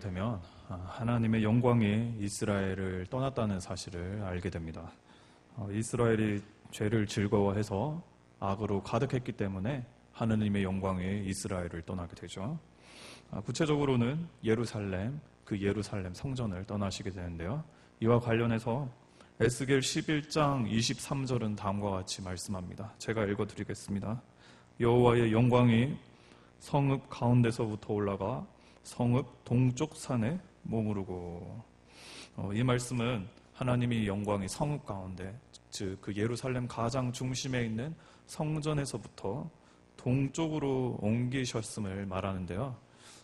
되면 하나님의 영광이 이스라엘을 떠났다는 사실을 알게 됩니다. 이스라엘이 죄를 즐거워해서 악으로 가득했기 때문에 하나님의 영광이 이스라엘을 떠나게 되죠. 구체적으로는 예루살렘, 그 예루살렘 성전을 떠나시게 되는데요. 이와 관련해서 에스겔 11장 23절은 다음과 같이 말씀합니다. 제가 읽어드리겠습니다. 여호와의 영광이 성읍 가운데서부터 올라가 성읍 동쪽 산에 머무르고, 이 말씀은 하나님의 영광이 성읍 가운데, 즉 그 예루살렘 가장 중심에 있는 성전에서부터 동쪽으로 옮기셨음을 말하는데요.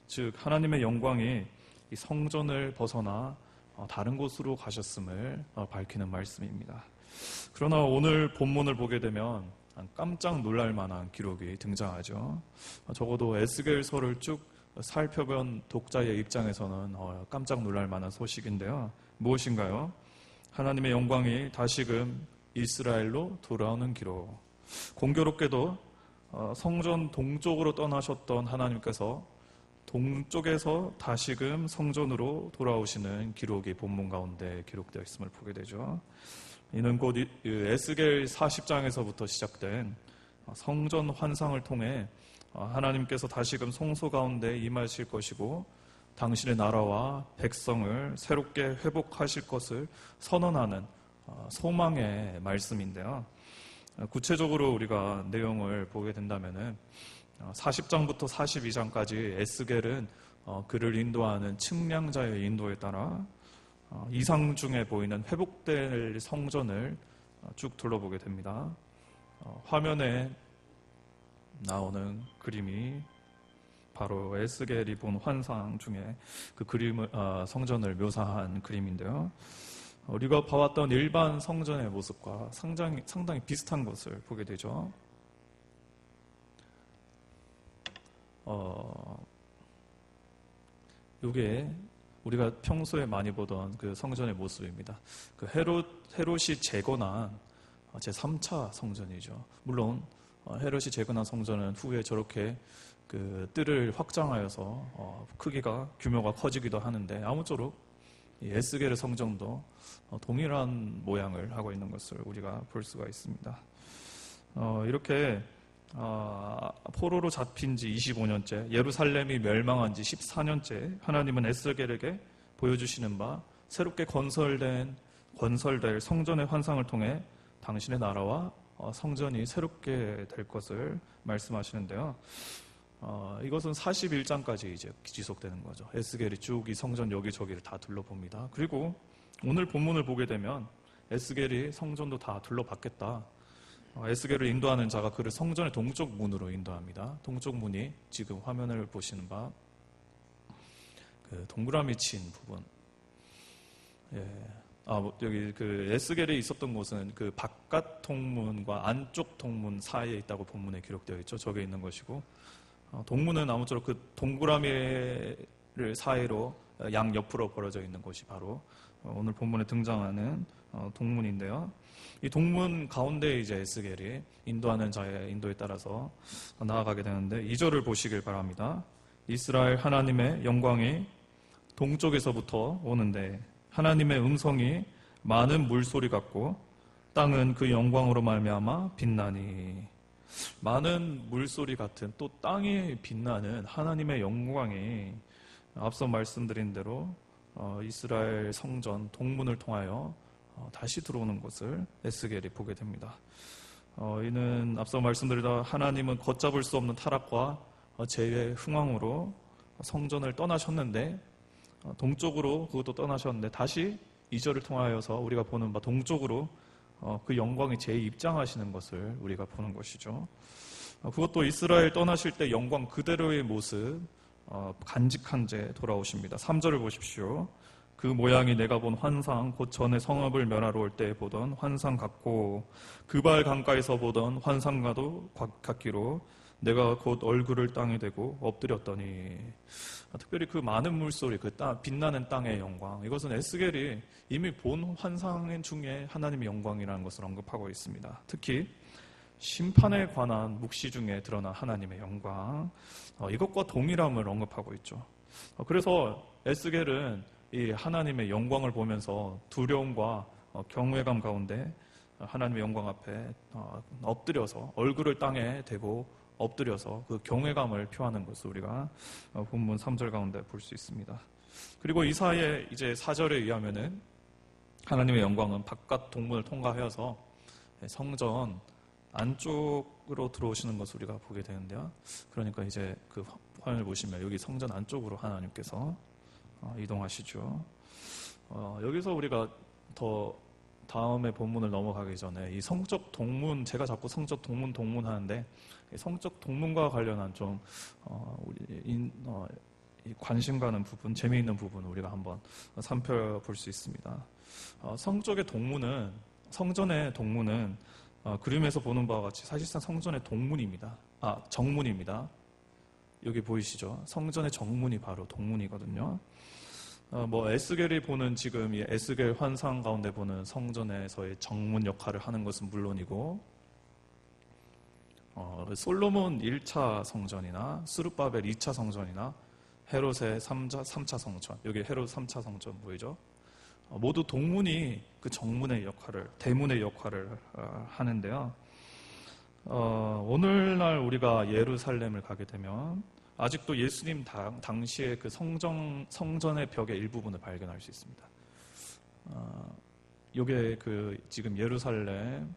즉 하나님의 영광이 이 성전을 벗어나 다른 곳으로 가셨음을 밝히는 말씀입니다. 그러나 오늘 본문을 보게 되면 깜짝 놀랄 만한 기록이 등장하죠. 적어도 에스겔서를 쭉 살펴본 독자의 입장에서는 깜짝 놀랄 만한 소식인데요. 무엇인가요? 하나님의 영광이 다시금 이스라엘로 돌아오는 기록. 공교롭게도 성전 동쪽으로 떠나셨던 하나님께서 동쪽에서 다시금 성전으로 돌아오시는 기록이 본문 가운데 기록되어 있음을 보게 되죠. 이는 곧 에스겔 40장에서부터 시작된 성전 환상을 통해 하나님께서 다시금 성소 가운데 임하실 것이고 당신의 나라와 백성을 새롭게 회복하실 것을 선언하는 소망의 말씀인데요. 구체적으로 우리가 내용을 보게 된다면 40장부터 42장까지 에스겔은 그를 인도하는 측량자의 인도에 따라 이상 중에 보이는 회복될 성전을 쭉 둘러보게 됩니다. 화면에 나오는 그림이 바로 에스겔이 본 환상 중에 그 그림을 성전을 묘사한 그림인데요. 우리가 봐왔던 일반 성전의 모습과 상당히 비슷한 것을 보게 되죠. 이게 우리가 평소에 많이 보던 그 성전의 모습입니다. 그 헤롯이 재건한 제3차 성전이죠. 물론 헤롯이 재건한 성전은 후에 저렇게 그 뜰을 확장하여서 크기가 규모가 커지기도 하는데, 아무쪼록 이 에스겔의 성전도 동일한 모양을 하고 있는 것을 우리가 볼 수가 있습니다. 이렇게 포로로 잡힌 지 25년째, 예루살렘이 멸망한 지 14년째 하나님은 에스겔에게 보여주시는 바 새롭게 건설될 성전의 환상을 통해 당신의 나라와 성전이 새롭게 될 것을 말씀하시는데요. 이것은 41장까지 이제 지속되는 거죠. 에스겔이 쭉 이 성전 여기저기를 다 둘러봅니다. 그리고 오늘 본문을 보게 되면 에스겔이 성전도 다 둘러봤겠다. 에스겔을 인도하는 자가 그를 성전의 동쪽 문으로 인도합니다. 동쪽 문이 지금 화면을 보시는 바 그 동그라미 친 부분. 여기 그 에스겔에 있었던 곳은 그 바깥 통문과 안쪽 통문 사이에 있다고 본문에 기록되어 있죠. 저게 있는 것이고, 동문은 아무쪼록 그 동그라미를 사이로 양 옆으로 벌어져 있는 곳이 바로 오늘 본문에 등장하는 동문인데요. 이 동문 가운데 이제 에스겔이 인도하는 자의 인도에 따라서 나아가게 되는데, 2절을 보시길 바랍니다. 이스라엘 하나님의 영광이 동쪽에서부터 오는데 하나님의 음성이 많은 물소리 같고 땅은 그 영광으로 말미암아 빛나니. 많은 물소리 같은, 또 땅이 빛나는 하나님의 영광이 앞서 말씀드린 대로 이스라엘 성전 동문을 통하여 다시 들어오는 것을 에스겔이 보게 됩니다. 이는 앞서 말씀드리다 하나님은 걷잡을 수 없는 타락과 죄의 흥황으로 성전을 떠나셨는데, 동쪽으로 그것도 떠나셨는데 다시 2절을 통하여서 우리가 보는 바 동쪽으로 그 영광이 재입장하시는 것을 우리가 보는 것이죠. 그것도 이스라엘 떠나실 때 영광 그대로의 모습, 간직한 채 돌아오십니다. 3절을 보십시오. 그 모양이 내가 본 환상, 곧 전에 성읍을 멸하러 올 때 보던 환상 같고 그발 강가에서 보던 환상과도 같기로 내가 곧 얼굴을 땅에 대고 엎드렸더니. 특별히 그 많은 물소리, 그 빛나는 땅의 영광, 이것은 에스겔이 이미 본 환상 중에 하나님의 영광이라는 것을 언급하고 있습니다. 특히 심판에 관한 묵시 중에 드러난 하나님의 영광, 이것과 동일함을 언급하고 있죠. 그래서 에스겔은 이 하나님의 영광을 보면서 두려움과 경외감 가운데 하나님의 영광 앞에 엎드려서 얼굴을 땅에 대고 엎드려서 그 경외감을 표하는 것을 우리가 본문 3절 가운데 볼 수 있습니다. 그리고 이사야의 이제 4절에 의하면은 하나님의 영광은 바깥 동문을 통과하여서 성전 안쪽으로 들어오시는 것을 우리가 보게 되는데요. 그러니까 이제 그 화면을 보시면 여기 성전 안쪽으로 하나님께서 이동하시죠. 여기서 우리가 더 다음에 본문을 넘어가기 전에 이 성적 동문, 제가 자꾸 성적 동문 하는데 성적 동문과 관련한 좀 관심 가는 부분, 재미있는 부분 우리가 한번 살펴볼 수 있습니다. 성적의 동문은, 성전의 동문은 그림에서 보는 바와 같이 사실상 성전의 동문입니다. 정문입니다. 여기 보이시죠? 성전의 정문이 바로 동문이거든요. 에스겔이 보는 지금 이 에스겔 환상 가운데 보는 성전에서의 정문 역할을 하는 것은 물론이고, 솔로몬 1차 성전이나 스룹바벨 2차 성전이나 헤롯의 3차 성전, 여기 헤롯 3차 성전 보이죠? 모두 동문이 그 정문의 역할을, 대문의 역할을 하는데요. 오늘날 우리가 예루살렘을 가게 되면 아직도 예수님 당시의 그 성전의 벽의 일부분을 발견할 수 있습니다. 이게 그 지금 예루살렘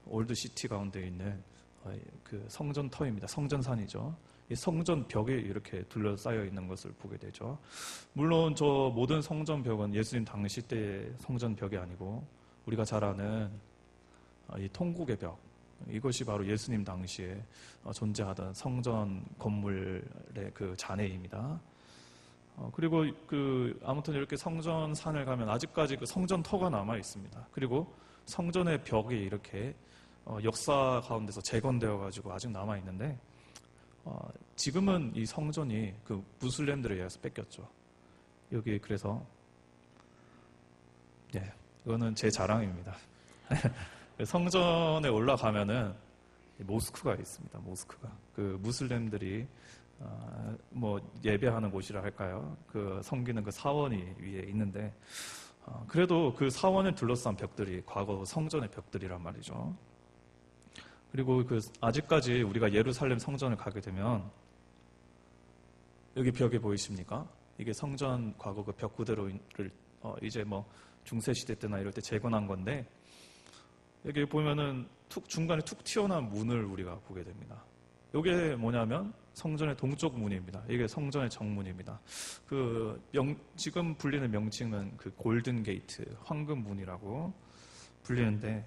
올드시티 가운데 있는 그 성전터입니다. 성전산이죠. 이 성전 벽에 이렇게 둘러싸여 있는 것을 보게 되죠. 물론 저 모든 성전 벽은 예수님 당시 때의 성전 벽이 아니고 우리가 잘 아는 이 통곡의 벽, 이것이 바로 예수님 당시에 존재하던 성전 건물의 그 잔해입니다. 그리고 아무튼 이렇게 성전산을 가면 아직까지 그 성전터가 남아 있습니다. 그리고 성전의 벽이 이렇게 역사 가운데서 재건되어 가지고 아직 남아 있는데 지금은 이 성전이 그 무슬림들에 의해서 뺏겼죠. 여기 그래서 이거는 제 자랑입니다. 성전에 올라가면은 모스크가 있습니다. 모스크가 그 무슬림들이 예배하는 곳이라 할까요? 그 섬기는 그 사원이 위에 있는데 그래도 그 사원을 둘러싼 벽들이 과거 성전의 벽들이란 말이죠. 그리고 아직까지 우리가 예루살렘 성전을 가게 되면 여기 벽에 보이십니까? 이게 성전 과거 그 벽 그대로를 이제 중세 시대 때나 이럴 때 재건한 건데 여기 보면은 중간에 툭 튀어나온 문을 우리가 보게 됩니다. 이게 뭐냐면 성전의 동쪽 문입니다. 이게 성전의 정문입니다. 지금 불리는 명칭은 그 골든 게이트, 황금 문이라고 불리는데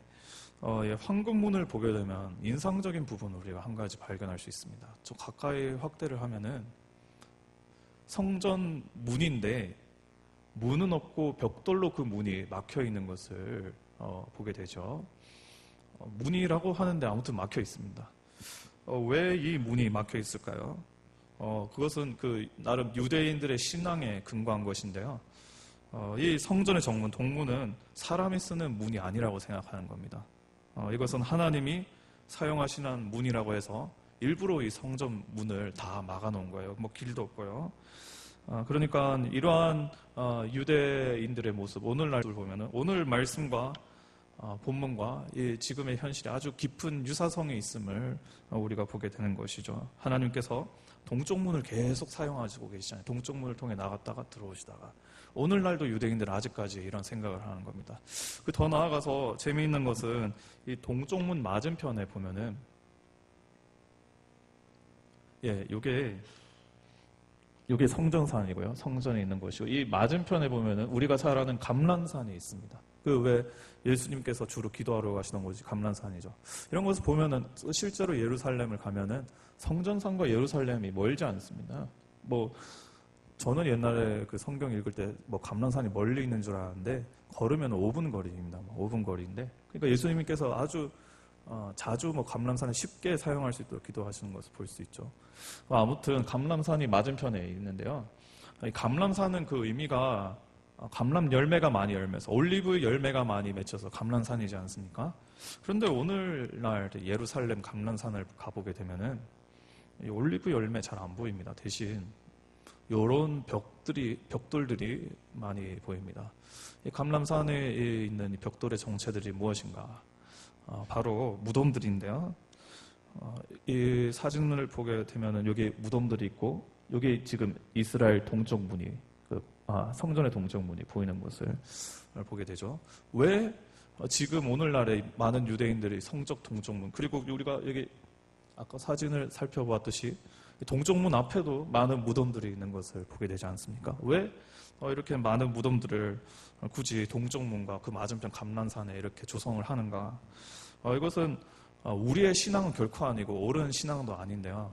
황금문을 보게 되면 인상적인 부분을 우리가 한 가지 발견할 수 있습니다. 좀 가까이 확대를 하면은 성전 문인데 문은 없고 벽돌로 그 문이 막혀 있는 것을 보게 되죠. 문이라고 하는데 아무튼 막혀 있습니다. 왜 이 문이 막혀 있을까요? 그것은 나름 유대인들의 신앙에 근거한 것인데요. 이 성전의 정문, 동문은 사람이 쓰는 문이 아니라고 생각하는 겁니다. 이것은 하나님이 사용하시는 문이라고 해서 일부러 이 성전 문을 다 막아놓은 거예요. 길도 없고요. 그러니까 이러한 유대인들의 모습, 오늘날 보면은 오늘 말씀과 본문과 이 지금의 현실에 아주 깊은 유사성이 있음을 우리가 보게 되는 것이죠. 하나님께서 동쪽 문을 계속 사용하시고 계시잖아요. 동쪽 문을 통해 나갔다가 들어오시다가 오늘날도 유대인들은 아직까지 이런 생각을 하는 겁니다. 더 나아가서 재미있는 것은 이 동쪽 문 맞은편에 보면은 이게 성전산이고요. 성전에 있는 것이고 이 맞은편에 보면은 우리가 잘 아는 감람산이 있습니다. 왜 예수님께서 주로 기도하러 가시던 곳이 감람산이죠. 이런 것을 보면은 실제로 예루살렘을 가면은 성전산과 예루살렘이 멀지 않습니다. 저는 옛날에 그 성경 읽을 때 감람산이 멀리 있는 줄 알았는데 걸으면 5분 거리입니다. 5분 거리인데 그러니까 예수님께서 아주 자주 감람산을 쉽게 사용할 수 있도록 기도하시는 것을 볼 수 있죠. 아무튼 감람산이 맞은편에 있는데요. 이 감람산은 그 의미가 감람 열매가 많이 열매서 올리브 열매가 많이 맺혀서 감람산이지 않습니까? 그런데 오늘날 예루살렘 감람산을 가보게 되면은 이 올리브 열매 잘 안 보입니다. 대신 이런 벽돌들이 많이 보입니다. 이 감람산에 있는 이 벽돌의 정체들이 무엇인가? 바로 무덤들인데요. 이 사진을 보게 되면은 여기 무덤들이 있고, 여기 지금 이스라엘 동쪽 문이, 성전의 동쪽 문이 보이는 것을 보게 되죠. 왜 지금 오늘날에 많은 유대인들이 성적 동쪽 문, 그리고 우리가 여기 아까 사진을 살펴보았듯이 동쪽 문 앞에도 많은 무덤들이 있는 것을 보게 되지 않습니까? 왜 이렇게 많은 무덤들을 굳이 동쪽 문과 그 맞은편 감람산에 이렇게 조성을 하는가? 이것은 우리의 신앙은 결코 아니고 옳은 신앙도 아닌데요.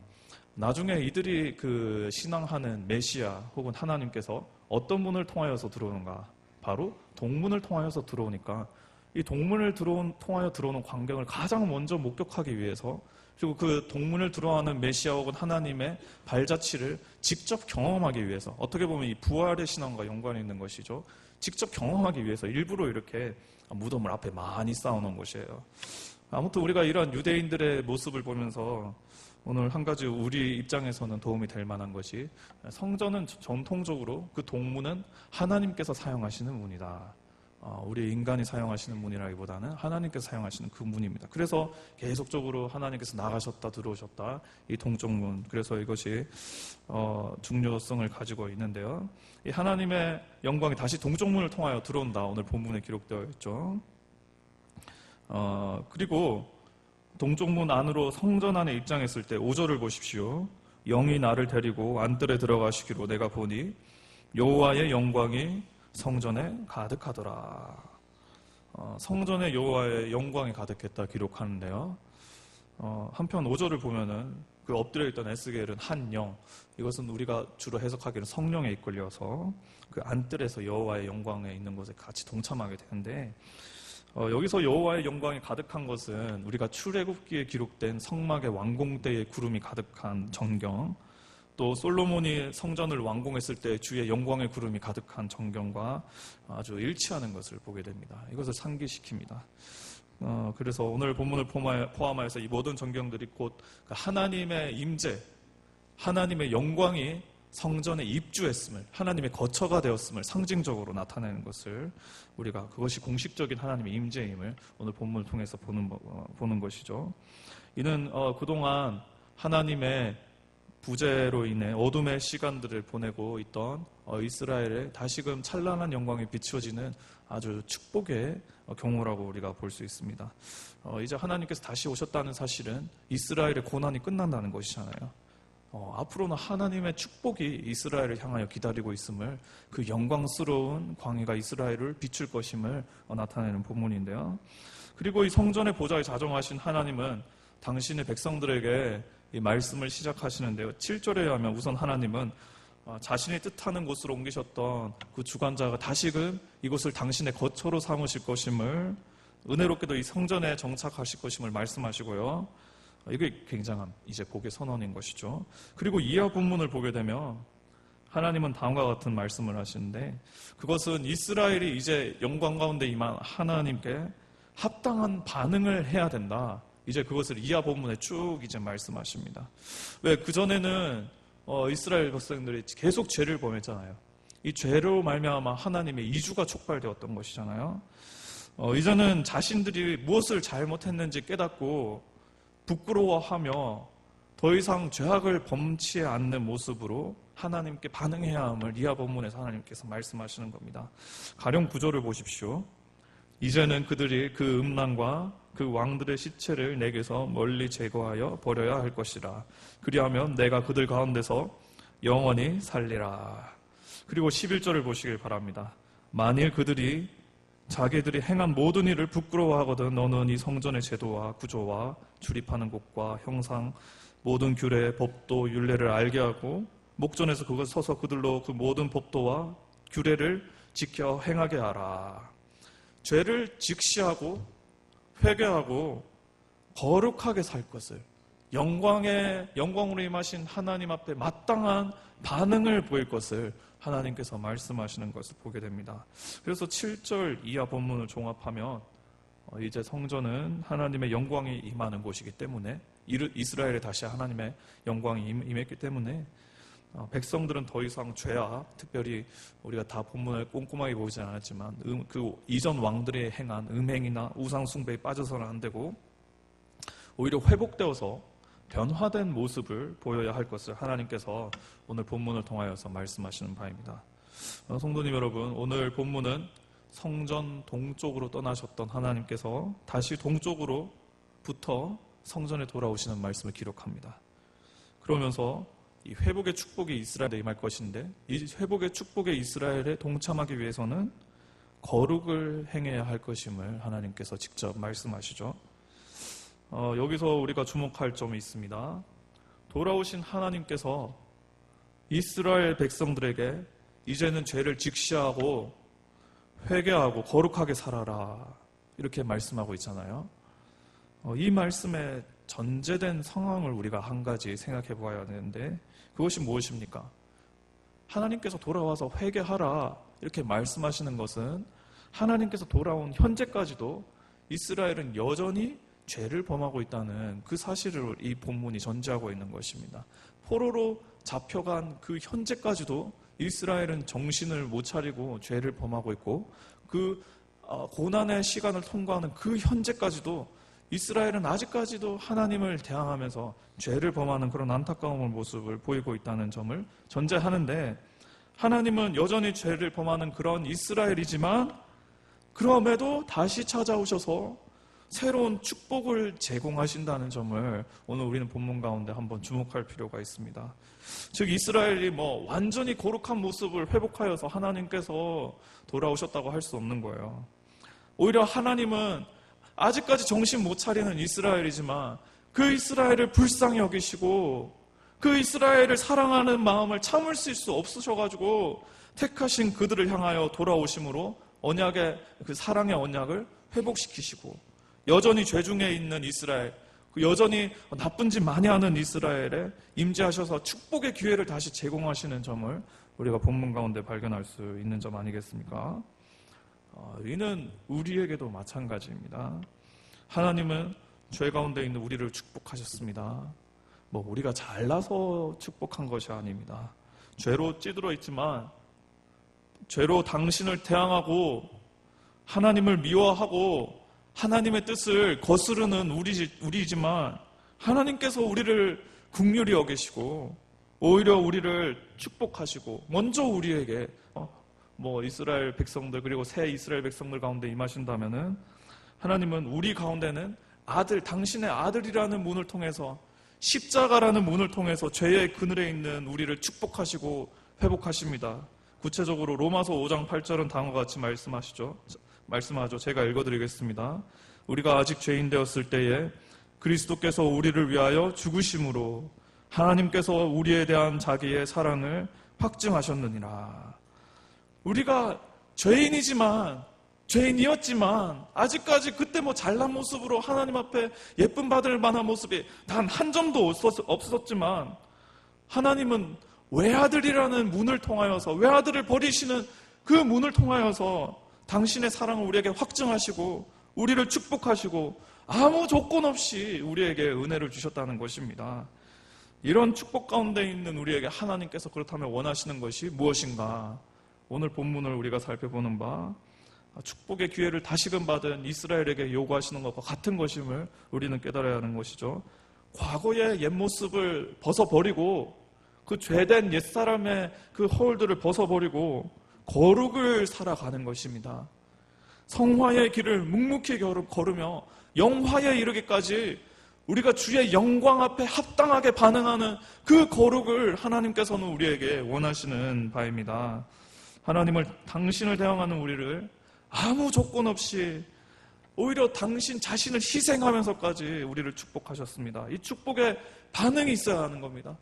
나중에 이들이 그 신앙하는 메시아 혹은 하나님께서 어떤 문을 통하여서 들어오는가? 바로 동문을 통하여서 들어오니까 이 동문을 통하여 들어오는 광경을 가장 먼저 목격하기 위해서, 그리고 그 동문을 들어가는 메시아 혹은 하나님의 발자취를 직접 경험하기 위해서, 어떻게 보면 이 부활의 신앙과 연관이 있는 것이죠. 직접 경험하기 위해서 일부러 이렇게 무덤을 앞에 많이 쌓아놓은 것이에요. 아무튼 우리가 이런 유대인들의 모습을 보면서 오늘 한 가지 우리 입장에서는 도움이 될 만한 것이, 성전은 전통적으로 그 동문은 하나님께서 사용하시는 문이다. 우리 인간이 사용하시는 문이라기보다는 하나님께서 사용하시는 그 문입니다. 그래서 계속적으로 하나님께서 나가셨다 들어오셨다, 이 동쪽 문, 그래서 이것이 중요성을 가지고 있는데요. 이 하나님의 영광이 다시 동쪽 문을 통하여 들어온다, 오늘 본문에 기록되어 있죠. 그리고 동쪽 문 안으로 성전 안에 입장했을 때 5절을 보십시오. 영이 나를 데리고 안뜰에 들어가시기로 내가 보니 여호와의 영광이 성전에 가득하더라. 성전에 여호와의 영광이 가득했다 기록하는데요. 한편 5절을 보면은 그 엎드려 있던 에스겔은 한 영, 이것은 우리가 주로 해석하기는 성령에 이끌려서 그 안뜰에서 여호와의 영광에 있는 것에 같이 동참하게 되는데, 여기서 여호와의 영광이 가득한 것은 우리가 출애굽기에 기록된 성막의 완공 때의 구름이 가득한 전경, 또 솔로몬이 성전을 완공했을 때 주의 영광의 구름이 가득한 전경과 아주 일치하는 것을 보게 됩니다. 이것을 상기시킵니다. 그래서 오늘 본문을 포함하여서 이 모든 전경들이 곧 하나님의 임재, 하나님의 영광이 성전에 입주했음을, 하나님의 거처가 되었음을 상징적으로 나타내는 것을, 우리가 그것이 공식적인 하나님의 임재임을 오늘 본문을 통해서 보는 것이죠. 이는 그동안 하나님의 부재로 인해 어둠의 시간들을 보내고 있던 이스라엘의 다시금 찬란한 영광이 비춰지는 아주 축복의 경우라고 우리가 볼 수 있습니다. 이제 하나님께서 다시 오셨다는 사실은 이스라엘의 고난이 끝난다는 것이잖아요. 앞으로는 하나님의 축복이 이스라엘을 향하여 기다리고 있음을, 그 영광스러운 광야가 이스라엘을 비출 것임을 나타내는 본문인데요. 그리고 이 성전의 보좌에 자정하신 하나님은 당신의 백성들에게 이 말씀을 시작하시는데요. 7절에 하면 우선 하나님은 자신이 뜻하는 곳으로 옮기셨던 그 주관자가 다시금 이곳을 당신의 거처로 삼으실 것임을, 은혜롭게도 이 성전에 정착하실 것임을 말씀하시고요. 이게 굉장한 이제 복의 선언인 것이죠. 그리고 이하 본문을 보게 되면 하나님은 다음과 같은 말씀을 하시는데, 그것은 이스라엘이 이제 영광 가운데 임한 하나님께 합당한 반응을 해야 된다. 이제 그것을 이하 본문에 쭉 이제 말씀하십니다. 왜? 그전에는 이스라엘 백성들이 계속 죄를 범했잖아요. 이 죄로 말미암아 하나님의 이주가 촉발되었던 것이잖아요. 이제는 자신들이 무엇을 잘못했는지 깨닫고 부끄러워하며 더 이상 죄악을 범치 않는 모습으로 하나님께 반응해야 함을 이하 본문에서 하나님께서 말씀하시는 겁니다. 가령 9절을 보십시오. 이제는 그들이 그 음란과 그 왕들의 시체를 내게서 멀리 제거하여 버려야 할 것이라. 그리하면 내가 그들 가운데서 영원히 살리라. 그리고 11절을 보시길 바랍니다. 만일 그들이 자기들이 행한 모든 일을 부끄러워하거든 너는 이 성전의 제도와 구조와 출입하는 곳과 형상, 모든 규례, 법도, 율례를 알게 하고 목전에서 그것 서서 그들로 그 모든 법도와 규례를 지켜 행하게 하라. 죄를 직시하고 회개하고 거룩하게 살 것을, 영광으로 임하신 하나님 앞에 마땅한 반응을 보일 것을 하나님께서 말씀하시는 것을 보게 됩니다. 그래서 7절 이하 본문을 종합하면 이제 성전은 하나님의 영광이 임하는 곳이기 때문에, 이스라엘에 다시 하나님의 영광이 임했기 때문에 백성들은 더 이상 죄악, 특별히 우리가 다 본문을 꼼꼼하게 보지 않았지만 그 이전 왕들이 행한 음행이나 우상 숭배에 빠져서는 안 되고 오히려 회복되어서 변화된 모습을 보여야 할 것을 하나님께서 오늘 본문을 통하여서 말씀하시는 바입니다. 성도님 여러분, 오늘 본문은 성전 동쪽으로 떠나셨던 하나님께서 다시 동쪽으로부터 성전에 돌아오시는 말씀을 기록합니다. 그러면서 이 회복의 축복이 이스라엘에 임할 것인데 이 회복의 축복에 이스라엘에 동참하기 위해서는 거룩을 행해야 할 것임을 하나님께서 직접 말씀하시죠. 여기서 우리가 주목할 점이 있습니다. 돌아오신 하나님께서 이스라엘 백성들에게 이제는 죄를 직시하고 회개하고 거룩하게 살아라 이렇게 말씀하고 있잖아요. 이 말씀에 전제된 상황을 우리가 한 가지 생각해 보아야 되는데 그것이 무엇입니까? 하나님께서 돌아와서 회개하라 이렇게 말씀하시는 것은 하나님께서 돌아온 현재까지도 이스라엘은 여전히 죄를 범하고 있다는 그 사실을 이 본문이 전제하고 있는 것입니다. 포로로 잡혀간 그 현재까지도 이스라엘은 정신을 못 차리고 죄를 범하고 있고 그 고난의 시간을 통과하는 그 현재까지도 이스라엘은 아직까지도 하나님을 대항하면서 죄를 범하는 그런 안타까운 모습을 보이고 있다는 점을 전제하는데 하나님은 여전히 죄를 범하는 그런 이스라엘이지만 그럼에도 다시 찾아오셔서 새로운 축복을 제공하신다는 점을 오늘 우리는 본문 가운데 한번 주목할 필요가 있습니다. 즉 이스라엘이 완전히 거룩한 모습을 회복하여서 하나님께서 돌아오셨다고 할 수 없는 거예요. 오히려 하나님은 아직까지 정신 못 차리는 이스라엘이지만 그 이스라엘을 불쌍히 여기시고 그 이스라엘을 사랑하는 마음을 참을 수 없으셔가지고 택하신 그들을 향하여 돌아오심으로 언약의 그 사랑의 언약을 회복시키시고 여전히 죄 중에 있는 이스라엘, 여전히 나쁜 짓 많이 하는 이스라엘에 임재하셔서 축복의 기회를 다시 제공하시는 점을 우리가 본문 가운데 발견할 수 있는 점 아니겠습니까? 이는 우리에게도 마찬가지입니다. 하나님은 죄 가운데 있는 우리를 축복하셨습니다. 우리가 잘나서 축복한 것이 아닙니다. 죄로 찌들어 있지만 죄로 당신을 대항하고 하나님을 미워하고 하나님의 뜻을 거스르는 우리이지만 하나님께서 우리를 긍휼히 여기시고 오히려 우리를 축복하시고 먼저 우리에게 이스라엘 백성들 그리고 새 이스라엘 백성들 가운데 임하신다면은 하나님은 우리 가운데는 당신의 아들이라는 문을 통해서 십자가라는 문을 통해서 죄의 그늘에 있는 우리를 축복하시고 회복하십니다. 구체적으로 로마서 5장 8절은 다음과 같이 말씀하죠. 제가 읽어드리겠습니다. 우리가 아직 죄인 되었을 때에 그리스도께서 우리를 위하여 죽으심으로 하나님께서 우리에 대한 자기의 사랑을 확증하셨느니라. 우리가 죄인이었지만 아직까지 그때 잘난 모습으로 하나님 앞에 예쁨 받을 만한 모습이 단 한 점도 없었지만 하나님은 외아들이라는 문을 통하여서 외아들을 버리시는 그 문을 통하여서 당신의 사랑을 우리에게 확증하시고 우리를 축복하시고 아무 조건 없이 우리에게 은혜를 주셨다는 것입니다. 이런 축복 가운데 있는 우리에게 하나님께서 그렇다면 원하시는 것이 무엇인가? 오늘 본문을 우리가 살펴보는 바 축복의 기회를 다시금 받은 이스라엘에게 요구하시는 것과 같은 것임을 우리는 깨달아야 하는 것이죠. 과거의 옛모습을 벗어버리고 그 죄된 옛사람의 그 허울들을 벗어버리고 거룩을 살아가는 것입니다. 성화의 길을 묵묵히 걸으며 영화에 이르기까지 우리가 주의 영광 앞에 합당하게 반응하는 그 거룩을 하나님께서는 우리에게 원하시는 바입니다. 하나님을 당신을 대항하는 우리를 아무 조건 없이 오히려 당신 자신을 희생하면서까지 우리를 축복하셨습니다. 이 축복에 반응이 있어야 하는 겁니다.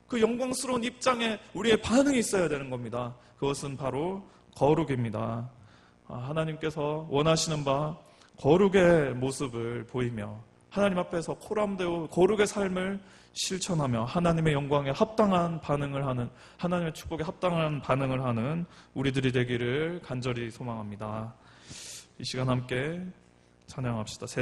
그 영광스러운 입장에 우리의 반응이 있어야 되는 겁니다. 그것은 바로 거룩입니다. 하나님께서 원하시는 바 거룩의 모습을 보이며 하나님 앞에서 코람되어 거룩의 삶을 실천하며 하나님의 영광에 합당한 반응을 하는 하나님의 축복에 합당한 반응을 하는 우리들이 되기를 간절히 소망합니다. 이 시간 함께 찬양합시다.